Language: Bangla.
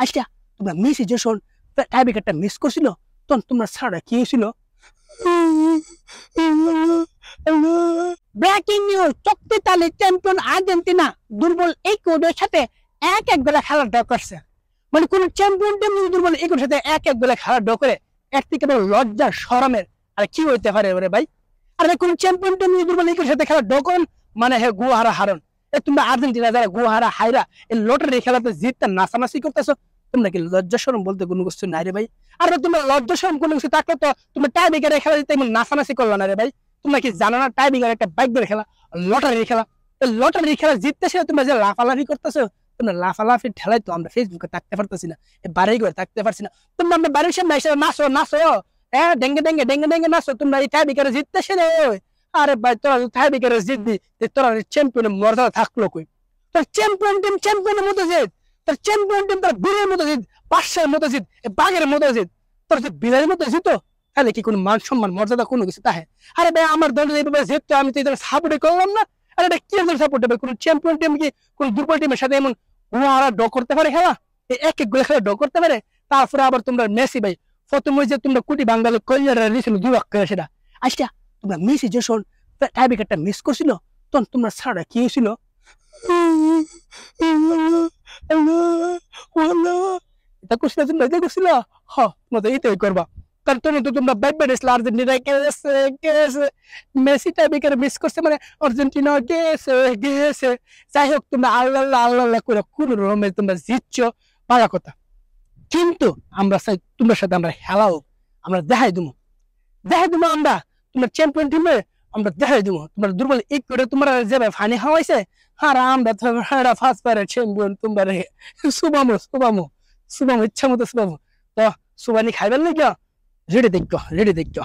আচ্ছা তোমরা মেসি যখন টাইব্রেকারটা মিস করছিল তখন তোমরা ছাড়া কি হয়েছিল? ব্রেকিং নিউজ, শক্তিশালী চ্যাম্পিয়ন আর্জেন্টিনা দুর্বল ইকুয়েডরের সাথে এক বেলা খেলার ড্র করছে। মানে কোন চ্যাম্পিয়ন টিম দুর্বল ইকুয়েডরের সাথে এক বেলা খেলার ড্র করে এর থেকে লজ্জা শরমের আর কি হইতে পারে রে ভাই? আর কোন চ্যাম্পিয়ন টিম দুর্বল ইকুয়েডরের সাথে খেলার ড্র করেন মানে হে গুহারা হারন। তোমরা আর্জেন্টিনা যারা গুহারা হাইরা এই লটারি খেলাতে জিততে নাচানাচি করতেছো, তোমরা কি লজ্জা শরম বলতে কোনো কিছু নাই রে ভাই? আর তোমরা লজ্জা শরম কোনো কিছু থাকলে তো তোমরা টাইব্রেকারে খেলা দিতে এমন নাচানাচি করলো না রে ভাই। তোমরা কি জানো না টাইব্রেকার একটা বাইকের খেলা, লটারির খেলা? এই লটারির খেলা জিততেছে তোমরা যে লাফালাফি করতেছো, তোমরা লাফালাফি ঠেলাই তো আমরা ফেসবুকে থাকতে পারতেছি না, বাড়ি করে থাকতে পারছি না। তোমরা আমরা বাড়ির সামনে এসে নাচো নাচো, হ্যাঁ ডেঙ্গে ডেঙ্গে ডেঙ্গে ডেঙ্গে নাচো, তোমরা এই টাইব্রেকারে জিততেছে রে। আরে ভাই তোরা টাইব্রেকারে জিতবি, তোরা চ্যাম্পিয়নের মর্যাদা থাকলো কই? তোর চ্যাম্পিয়ন টিম চ্যাম্পিয়নের মতো জিত, তোর চ্যাম্পিয়ন টিম তোর বীরের মতো জিত, বাদশার মতো জিত, বাঘের মতো জিত। তোর যে বিড়ালের মতো জিত, তাহলে কি কোনো মান সম্মান মর্যাদা কোনো কিছু তাহে? আরে ভাই আমার দল এইভাবে জিততো, আমি তো এদের সাপোর্টে করলাম না। আরে এটা কি সাপোর্ট হবে? কোন চ্যাম্পিয়ন টিম কি কোন দুর্বল টিমের সাথে এমন ওরা ড করতে পারে খেলা? এক গুলো খেলা ড করতে পারে? তারপরে আবার তোমরা মেসি ভাই প্রথম যে তোমরা কোটি বাঙালি কলিয়ার দিয়েছিল 2 লাখ করে সেটা। আচ্ছা তোমরা মেসি যখন টাইব্রেকারটা মিস করছিল তখন তোমরা ছাড়া কি হয়েছিল? এটা করছিল তোমরা, এটা করছিল তোমরা এইটাই করবা। কারণ তুমি তো তোমরা ব্যাট এসলে আর্জেন্টিনা গেছে, মেসি টাইব্রেকার মিস করছে মানে আর্জেন্টিনা গেছে। যাই হোক তোমরা আল্লাহ আল্লাহ করে কোন রকমে তোমরা জিতছো ভালো কথা, কিন্তু আমরা চাই তোমার সাথে আমরা খেলাও, আমরা দেখাই দেবো আমরা তোমার চ্যাম্পিয়ন টিমে আমরা দেখাই দেবো। তোমার দুর্বল এক করে তোমরা যাবে ফানি খাওয়াইছে, আর আমরা ফার্স্ট পারে চ্যাম্পিয়ন তোমরা সুবামো ইচ্ছা মতো সুবামো। তো সুবানি খাইবেন না কেউ? রেডি দেখো।